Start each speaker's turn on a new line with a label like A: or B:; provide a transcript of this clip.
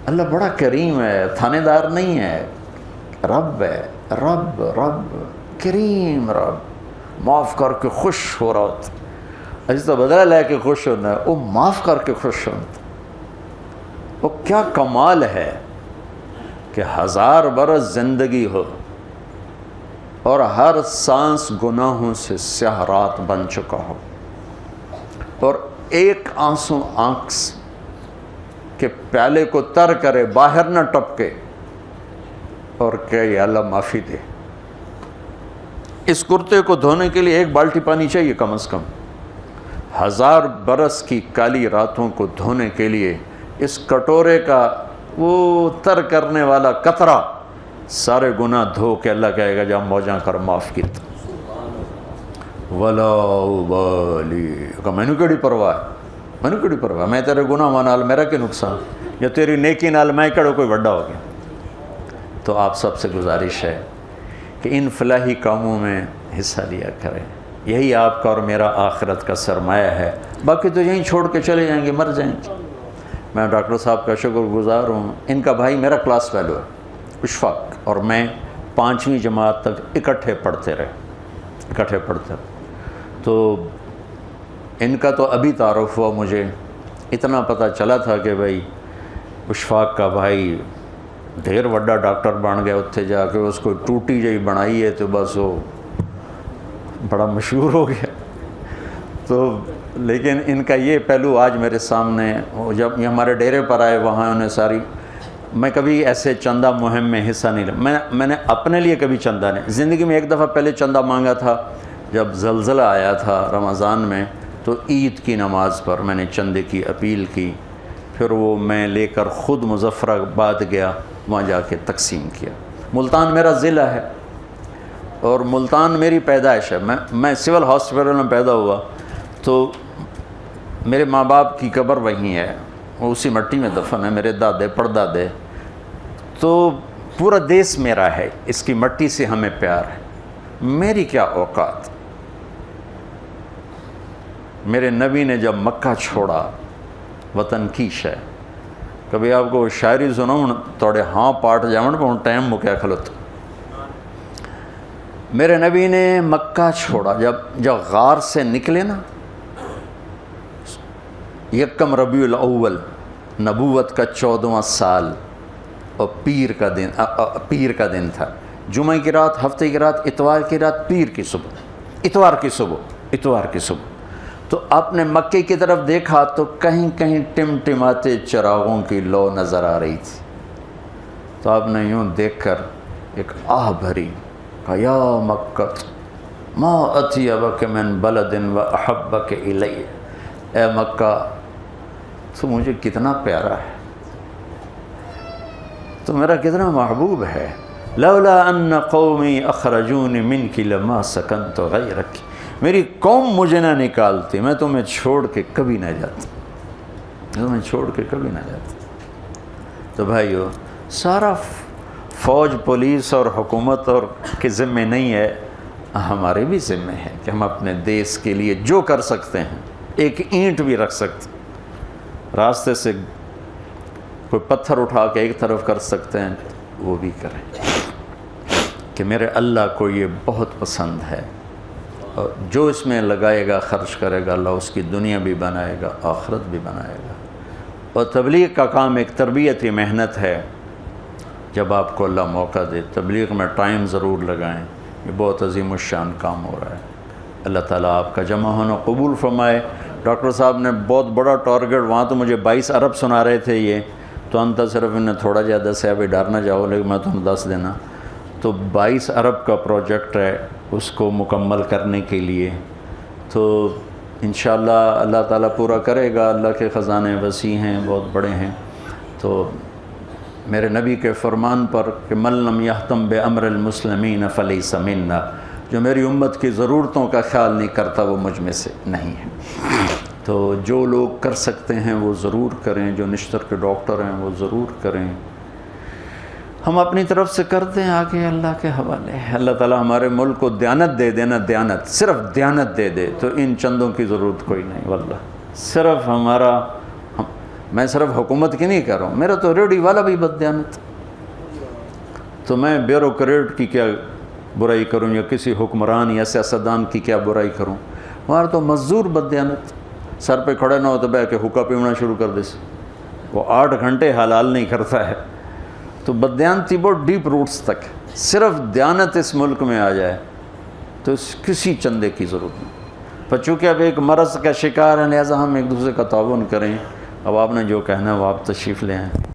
A: اللہ بڑا کریم ہے، تھانے دار نہیں ہے، رب ہے، رب رب کریم رب، معاف کر کے خوش ہو رہا ہوتا، اجی تو بدلہ لے کے خوش ہونا ہے، وہ معاف کر کے خوش ہوتا۔ وہ کیا کمال ہے کہ 1000 برس زندگی ہو اور ہر سانس گناہوں سے سیاہ رات بن چکا ہو، اور ایک آنسو آنکھ کے پیالے کو تر کرے، باہر نہ ٹپکے، اور کہ یا اللہ معافی دے۔ اس کرتے کو دھونے کے لیے 1 بالٹی پانی چاہیے کم از کم، 1000 برس کی کالی راتوں کو دھونے کے لیے اس کٹورے کا وہ تر کرنے والا قطرہ سارے گناہ دھو کے اللہ کہے گا جا موجاں کر معاف کیتا، ولا ابالی، کہ میں نے کیڑی پرواہ ہے، میں نے کیڑی پرواہ، میں تیرے گناہ نال میرا کے نقصان، یا تیری نیکی نال میں کڑو کوئی وڈا ہو گیا۔ تو آپ سب سے گزارش ہے کہ ان فلاحی کاموں میں حصہ لیا کریں، یہی آپ کا اور میرا آخرت کا سرمایہ ہے، باقی تو یہیں چھوڑ کے چلے جائیں گے، مر جائیں گے۔ میں ڈاکٹر صاحب کا شکر گزار ہوں، ان کا بھائی میرا کلاس فیلو ہے اشفاق، اور میں 5ویں جماعت تک اکٹھے پڑھتے رہے، تو ان کا تو ابھی تعارف ہوا، مجھے اتنا پتہ چلا تھا کہ بھائی اشفاق کا بھائی ڈھیر وڈا ڈاکٹر بن گیا، اتھے جا کے اس کو ٹوٹی جہی بنائی ہے تو بس وہ بڑا مشہور ہو گیا۔ تو لیکن ان کا یہ پہلو آج میرے سامنے، جب یہ ہمارے ڈیرے پر آئے وہاں انہیں ساری، میں کبھی ایسے چندہ مہم میں حصہ نہیں لیا، میں نے اپنے لیے کبھی چندہ نہیں، زندگی میں 1 دفعہ پہلے چندہ مانگا تھا جب زلزلہ آیا تھا رمضان میں، تو عید کی نماز پر میں نے چندے کی اپیل کی، پھر وہ میں لے کر خود مظفر آباد گیا، وہاں جا کے تقسیم کیا۔ ملتان میرا ضلع ہے اور ملتان میری پیدائش ہے، میں سول ہاسپٹل میں پیدا ہوا، تو میرے ماں باپ کی قبر وہیں ہے، وہ اسی مٹی میں دفن ہے، میرے دادے پردادے، تو پورا دیس میرا ہے، اس کی مٹی سے ہمیں پیار ہے۔ میری کیا اوقات، میرے نبی نے جب مکہ چھوڑا، وطن کی شے، کبھی آپ کو شاعری سناؤں توڑے ہاں پاٹ جاؤں پہ ٹائم مکیا کھلوتا۔ میرے نبی نے مکہ چھوڑا، جب غار سے نکلے نا، 1 ربیع الاول نبوت کا 14واں سال، اور پیر کا دن تھا، جمعہ کی رات، ہفتے کی رات، اتوار کی رات، پیر کی صبح، اتوار کی صبح، تو آپ نے مکے کی طرف دیکھا تو کہیں کہیں ٹمٹماتے چراغوں کی لو نظر آ رہی تھی، تو آپ نے یوں دیکھ کر ایک آہ بھری، کہا یا مکہ ما اطیبک من بلد و احبک الی، اے مکہ تو مجھے کتنا پیارا ہے، تو میرا کتنا محبوب ہے، لولا ان قومی اخرجونی منک لما سکنت غیرک، میری قوم مجھے نہ نکالتی میں تمہیں چھوڑ کے کبھی نہ جاتی، تو بھائیو سارا فوج، پولیس اور حکومت اور کے ذمے نہیں ہے، ہمارے بھی ذمے ہے کہ ہم اپنے دیس کے لیے جو کر سکتے ہیں، ایک اینٹ بھی رکھ سکتے، راستے سے کوئی پتھر اٹھا کے ایک طرف کر سکتے ہیں، وہ بھی کریں، کہ میرے اللہ کو یہ بہت پسند ہے، اور جو اس میں لگائے گا، خرچ کرے گا، اللہ اس کی دنیا بھی بنائے گا، آخرت بھی بنائے گا۔ اور تبلیغ کا کام ایک تربیتی محنت ہے، جب آپ کو اللہ موقع دے تبلیغ میں ٹائم ضرور لگائیں، یہ بہت عظیم الشان کام ہو رہا ہے۔ اللہ تعالیٰ آپ کا جمع ہونا قبول فرمائے۔ ڈاکٹر صاحب نے بہت بڑا ٹارگیٹ، وہاں تو مجھے 22 ارب سنا رہے تھے، یہ تو انتا صرف انہیں تھوڑا زیادہ سے ابھی ڈر نہ جاؤ، لیکن میں تمہیں 10 دینا، تو 22 ارب کا پروجیکٹ ہے، اس کو مکمل کرنے کے لیے، تو انشاءاللہ اللہ تعالیٰ پورا کرے گا۔ اللہ کے خزانے وسیع ہیں، بہت بڑے ہیں، تو میرے نبی کے فرمان پر کہ من لم یہتم بامر المسلمین فلیس منا، جو میری امت کی ضرورتوں کا خیال نہیں کرتا وہ مجھ میں سے نہیں ہے۔ تو جو لوگ کر سکتے ہیں وہ ضرور کریں، جو نشتر کے ڈاکٹر ہیں وہ ضرور کریں، ہم اپنی طرف سے کرتے ہیں، آگے اللہ کے حوالے ہے۔ اللہ تعالیٰ ہمارے ملک کو دیانت دے دینا، دیانت، صرف دیانت دے دے تو ان چندوں کی ضرورت کوئی نہیں، واللہ صرف میں صرف حکومت کی نہیں کہہ رہا ہوں، میرا تو ریڈی والا بھی بددیانت، تو میں بیوروکریٹ کی کیا برائی کروں یا کسی حکمران یا سیاستدان کی کیا برائی کروں؟ وہاں تو مزدور بددیانت سر پہ کھڑے نہ ہو تو بہ کے حکا پیونا شروع کر دے، وہ 8 گھنٹے حلال نہیں کرتا ہے۔ تو بددیانتی بہت ڈیپ روٹس تک، صرف دیانت اس ملک میں آ جائے تو کسی چندے کی ضرورت نہیں۔ پر چونکہ اب ایک مرض کا شکار ہیں، لہٰذا ہم ایک دوسرے کا تعاون کریں۔ اب آپ نے جو کہنا ہے وہ آپ تشریف لے آئیں۔